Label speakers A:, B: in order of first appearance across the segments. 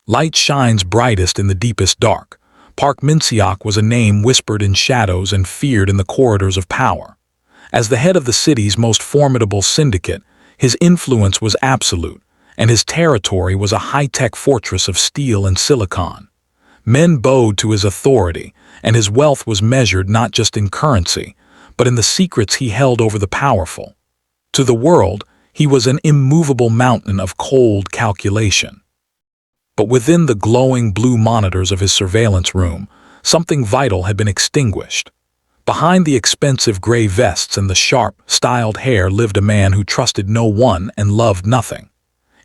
A: Light shines brightest in the deepest dark. Park Min-Seok was a name whispered in shadows and feared in the corridors of power. As the head of the city's most formidable syndicate, his influence was absolute, and his territory was a high-tech fortress of steel and silicon. Men bowed to his authority, and his wealth was measured not just in currency, but in the secrets he held over the powerful. To the world, he was an immovable mountain of cold calculation. But within the glowing blue monitors of his surveillance room, something vital had been extinguished. Behind the expensive gray vests and the sharp, styled hair lived a man who trusted no one and loved nothing.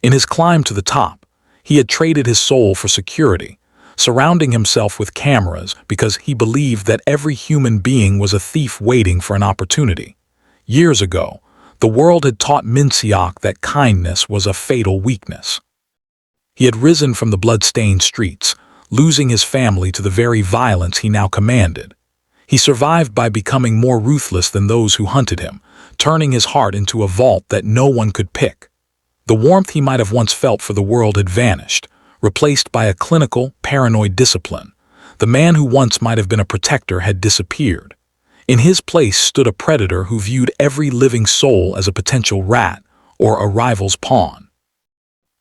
A: In his climb to the top, he had traded his soul for security, surrounding himself with cameras because he believed that every human being was a thief waiting for an opportunity. Years ago, the world had taught Min-Seok that kindness was a fatal weakness. He had risen from the blood-stained streets, losing his family to the very violence he now commanded. He survived by becoming more ruthless than those who hunted him, turning his heart into a vault that no one could pick. The warmth he might have once felt for the world had vanished, replaced by a clinical, paranoid discipline. The man who once might have been a protector had disappeared. In his place stood a predator who viewed every living soul as a potential rat or a rival's pawn.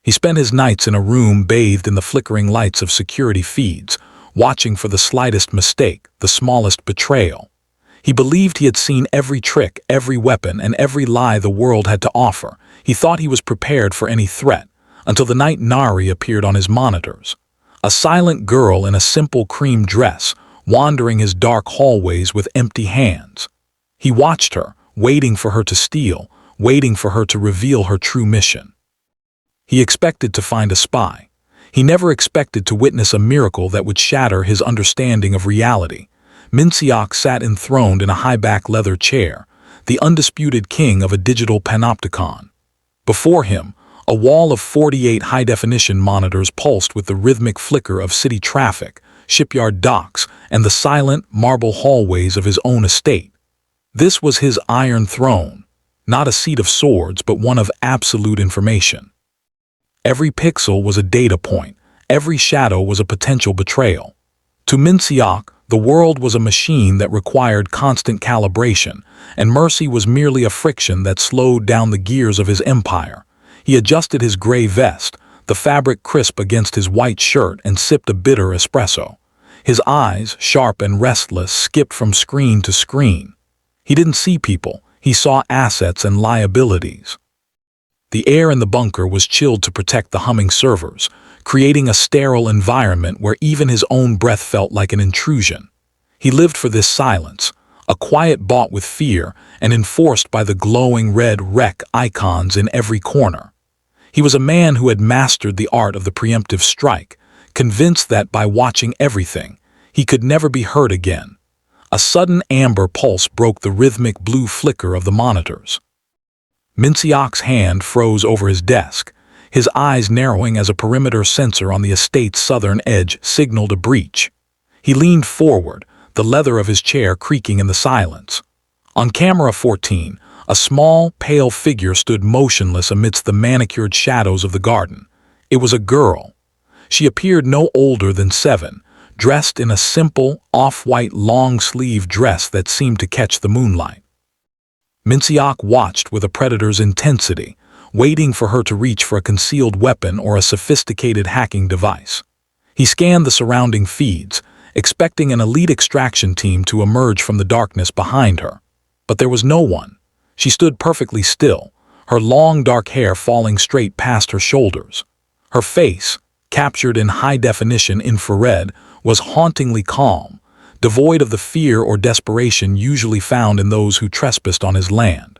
A: He spent his nights in a room bathed in the flickering lights of security feeds, watching for the slightest mistake, the smallest betrayal. He believed he had seen every trick, every weapon, and every lie the world had to offer. He thought he was prepared for any threat, until the night Nari appeared on his monitors. A silent girl in a simple cream dress, wandering his dark hallways with empty hands. He watched her, waiting for her to steal, waiting for her to reveal her true mission. He expected to find a spy. He never expected to witness a miracle that would shatter his understanding of reality. Min-Seok sat enthroned in a high-back leather chair, the undisputed king of a digital panopticon. Before him, a wall of 48 high-definition monitors pulsed with the rhythmic flicker of city traffic, shipyard docks, and the silent, marble hallways of his own estate. This was his iron throne, not a seat of swords, but one of absolute information. Every pixel was a data point, every shadow was a potential betrayal. To Min-Seok, the world was a machine that required constant calibration, and mercy was merely a friction that slowed down the gears of his empire. He adjusted his gray vest, the fabric crisp against his white shirt, and sipped a bitter espresso. His eyes, sharp and restless, skipped from screen to screen. He didn't see people, he saw assets and liabilities. The air in the bunker was chilled to protect the humming servers, creating a sterile environment where even his own breath felt like an intrusion. He lived for this silence, a quiet bought with fear and enforced by the glowing red wreck icons in every corner. He was a man who had mastered the art of the preemptive strike, convinced that by watching everything, he could never be hurt again. A sudden amber pulse broke the rhythmic blue flicker of the monitors. Min-Seok's hand froze over his desk, his eyes narrowing as a perimeter sensor on the estate's southern edge signaled a breach. He leaned forward, the leather of his chair creaking in the silence. On camera 14, a small, pale figure stood motionless amidst the manicured shadows of the garden. It was a girl. She appeared no older than 7, dressed in a simple, off-white long-sleeve dress that seemed to catch the moonlight. Min-Seok watched with a predator's intensity, waiting for her to reach for a concealed weapon or a sophisticated hacking device. He scanned the surrounding feeds, expecting an elite extraction team to emerge from the darkness behind her. But there was no one. She stood perfectly still, her long dark hair falling straight past her shoulders. Her face, captured in high-definition infrared, was hauntingly calm, devoid of the fear or desperation usually found in those who trespassed on his land.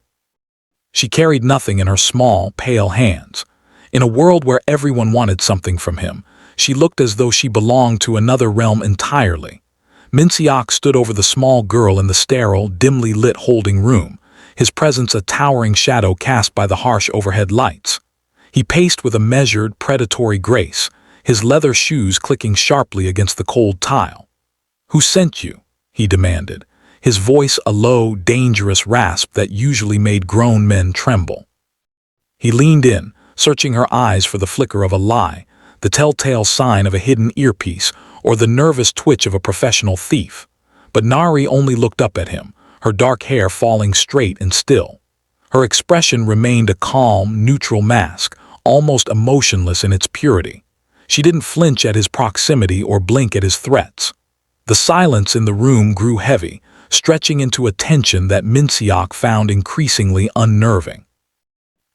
A: She carried nothing in her small, pale hands. In a world where everyone wanted something from him, she looked as though she belonged to another realm entirely. Min-Seok stood over the small girl in the sterile, dimly lit holding room, his presence a towering shadow cast by the harsh overhead lights. He paced with a measured, predatory grace, his leather shoes clicking sharply against the cold tile. "Who sent you?" he demanded, his voice a low, dangerous rasp that usually made grown men tremble. He leaned in, searching her eyes for the flicker of a lie, the telltale sign of a hidden earpiece or the nervous twitch of a professional thief. But Nari only looked up at him, her dark hair falling straight and still. Her expression remained a calm, neutral mask, almost emotionless in its purity. She didn't flinch at his proximity or blink at his threats. The silence in the room grew heavy, stretching into a tension that Min-Seok found increasingly unnerving.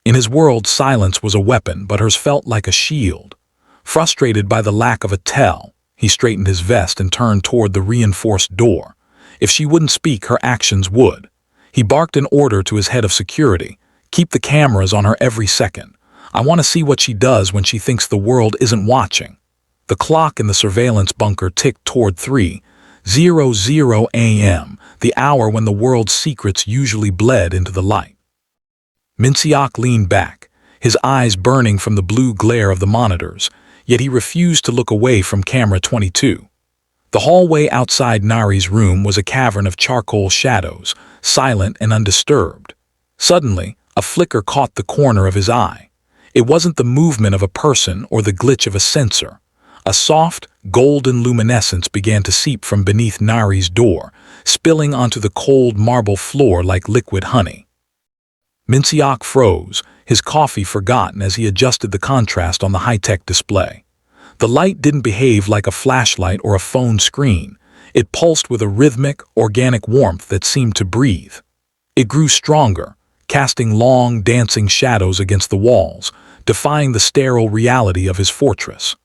A: In his world, silence was a weapon, but hers felt like a shield. Frustrated by the lack of a tell, he straightened his vest and turned toward the reinforced door. If she wouldn't speak, her actions would. He barked an order to his head of security. "Keep the cameras on her every second. I want to see what she does when she thinks the world isn't watching." The clock in the surveillance bunker ticked toward 3:00 a.m., the hour when the world's secrets usually bled into the light. Min-Seok leaned back, his eyes burning from the blue glare of the monitors, yet he refused to look away from camera 22. The hallway outside Nari's room was a cavern of charcoal shadows, silent and undisturbed. Suddenly, a flicker caught the corner of his eye. It wasn't the movement of a person or the glitch of a sensor. A soft, golden luminescence began to seep from beneath Nari's door, spilling onto the cold marble floor like liquid honey. Min-Seok froze, his coffee forgotten as he adjusted the contrast on the high-tech display. The light didn't behave like a flashlight or a phone screen. It pulsed with a rhythmic, organic warmth that seemed to breathe. It grew stronger, casting long, dancing shadows against the walls, defying the sterile reality of his fortress.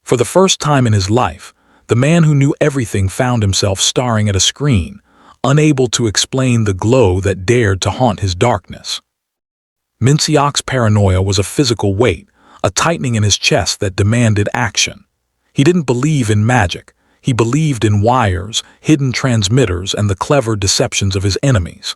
A: For the first time in his life, the man who knew everything found himself staring at a screen, unable to explain the glow that dared to haunt his darkness. Min-Seok's paranoia was a physical weight, a tightening in his chest that demanded action. He didn't believe in magic. He believed in wires, hidden transmitters, and the clever deceptions of his enemies.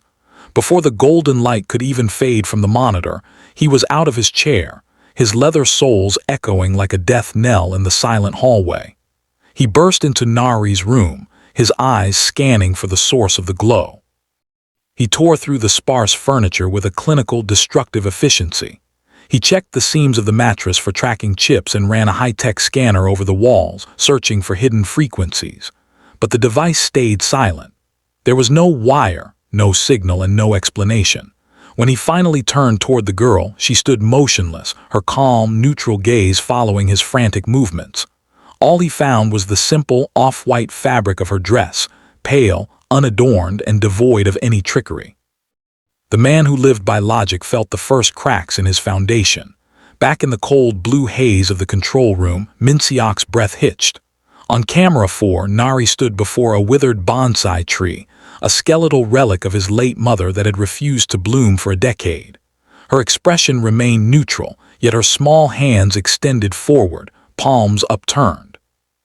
A: Before the golden light could even fade from the monitor, he was out of his chair, his leather soles echoing like a death knell in the silent hallway. He burst into Nari's room, his eyes scanning for the source of the glow. He tore through the sparse furniture with a clinical, destructive efficiency. He checked the seams of the mattress for tracking chips and ran a high-tech scanner over the walls, searching for hidden frequencies. But the device stayed silent. There was no wire, no signal, and no explanation. When he finally turned toward the girl, she stood motionless, her calm, neutral gaze following his frantic movements. All he found was the simple, off-white fabric of her dress, pale, unadorned, and devoid of any trickery. The man who lived by logic felt the first cracks in his foundation. Back in the cold blue haze of the control room, Min-Seok's breath hitched. On camera 4, Nari stood before a withered bonsai tree, a skeletal relic of his late mother that had refused to bloom for a decade. Her expression remained neutral, yet her small hands extended forward, palms upturned.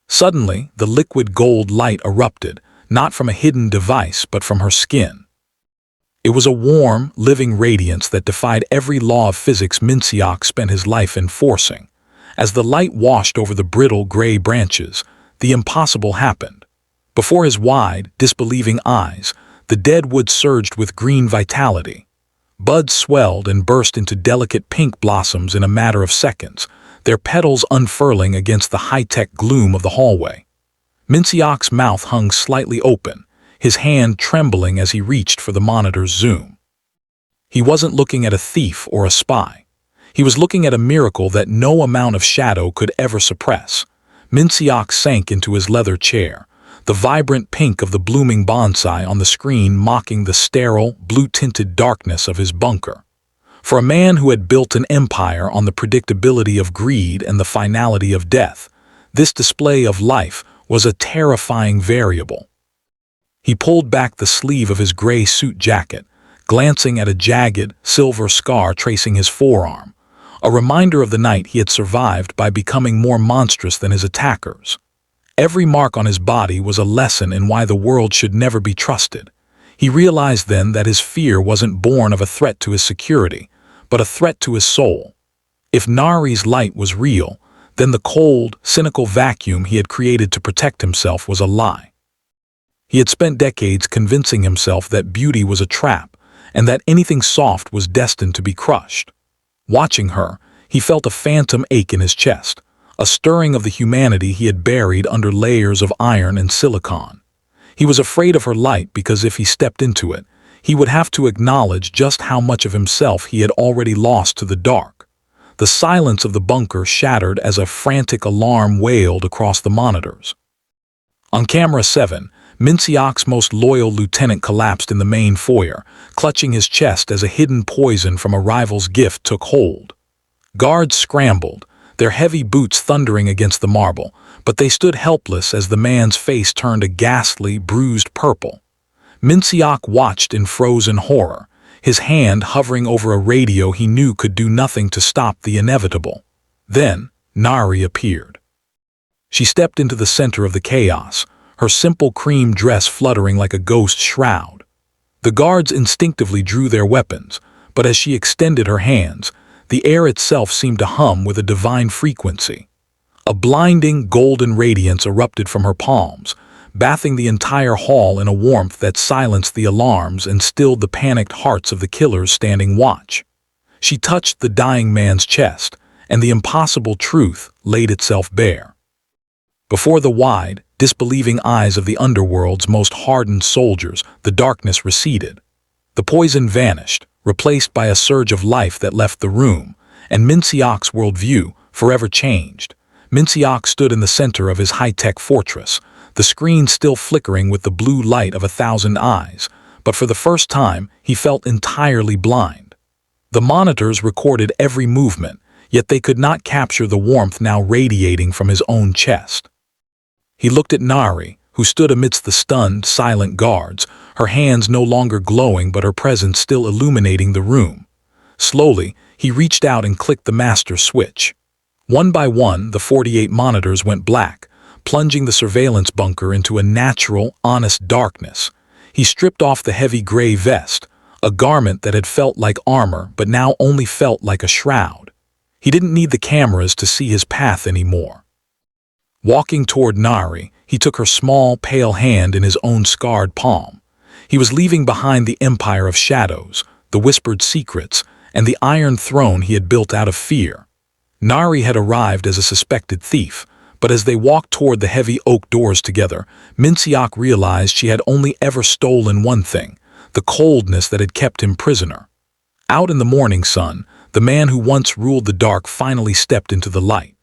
A: Suddenly, the liquid gold light erupted, not from a hidden device, but from her skin. It was a warm, living radiance that defied every law of physics Min-Seok spent his life enforcing. As the light washed over the brittle gray branches, the impossible happened. Before his wide, disbelieving eyes, the dead wood surged with green vitality. Buds swelled and burst into delicate pink blossoms in a matter of seconds, their petals unfurling against the high-tech gloom of the hallway. Min-Seok's mouth hung slightly open, his hand trembling as he reached for the monitor's zoom. He wasn't looking at a thief or a spy. He was looking at a miracle that no amount of shadow could ever suppress. Min-Seok sank into his leather chair, the vibrant pink of the blooming bonsai on the screen mocking the sterile, blue-tinted darkness of his bunker. For a man who had built an empire on the predictability of greed and the finality of death, this display of life was a terrifying variable. He pulled back the sleeve of his gray suit jacket, glancing at a jagged, silver scar tracing his forearm, a reminder of the night he had survived by becoming more monstrous than his attackers. Every mark on his body was a lesson in why the world should never be trusted. He realized then that his fear wasn't born of a threat to his security, but a threat to his soul. If Nari's light was real, then the cold, cynical vacuum he had created to protect himself was a lie. He had spent decades convincing himself that beauty was a trap and that anything soft was destined to be crushed. Watching her, he felt a phantom ache in his chest, a stirring of the humanity he had buried under layers of iron and silicon. He was afraid of her light because if he stepped into it, he would have to acknowledge just how much of himself he had already lost to the dark. The silence of the bunker shattered as a frantic alarm wailed across the monitors. On camera 7, Min-Seok's most loyal lieutenant collapsed in the main foyer, clutching his chest as a hidden poison from a rival's gift took hold. Guards scrambled, their heavy boots thundering against the marble, but they stood helpless as the man's face turned a ghastly, bruised purple. Min-Seok watched in frozen horror, his hand hovering over a radio he knew could do nothing to stop the inevitable. Then, Nari appeared. She stepped into the center of the chaos, her simple cream dress fluttering like a ghost shroud. The guards instinctively drew their weapons, but as she extended her hands, the air itself seemed to hum with a divine frequency. A blinding, golden radiance erupted from her palms, bathing the entire hall in a warmth that silenced the alarms and stilled the panicked hearts of the killers standing watch. She touched the dying man's chest, and the impossible truth laid itself bare. Before the wide, disbelieving eyes of the underworld's most hardened soldiers, the darkness receded. The poison vanished, replaced by a surge of life that left the room, and Min-Seok's worldview forever changed. Min-Seok stood in the center of his high-tech fortress, the screen still flickering with the blue light of 1,000 eyes, but for the first time he felt entirely blind. The monitors recorded every movement, yet they could not capture the warmth now radiating from his own chest. He looked at Nari, who stood amidst the stunned, silent guards, her hands no longer glowing but her presence still illuminating the room. Slowly, he reached out and clicked the master switch. One by one, the 48 monitors went black, plunging the surveillance bunker into a natural, honest darkness. He stripped off the heavy gray vest, a garment that had felt like armor but now only felt like a shroud. He didn't need the cameras to see his path anymore. Walking toward Nari, he took her small, pale hand in his own scarred palm. He was leaving behind the empire of shadows, the whispered secrets, and the iron throne he had built out of fear. Nari had arrived as a suspected thief, but as they walked toward the heavy oak doors together, Min-Seok realized she had only ever stolen one thing, the coldness that had kept him prisoner. Out in the morning sun, the man who once ruled the dark finally stepped into the light.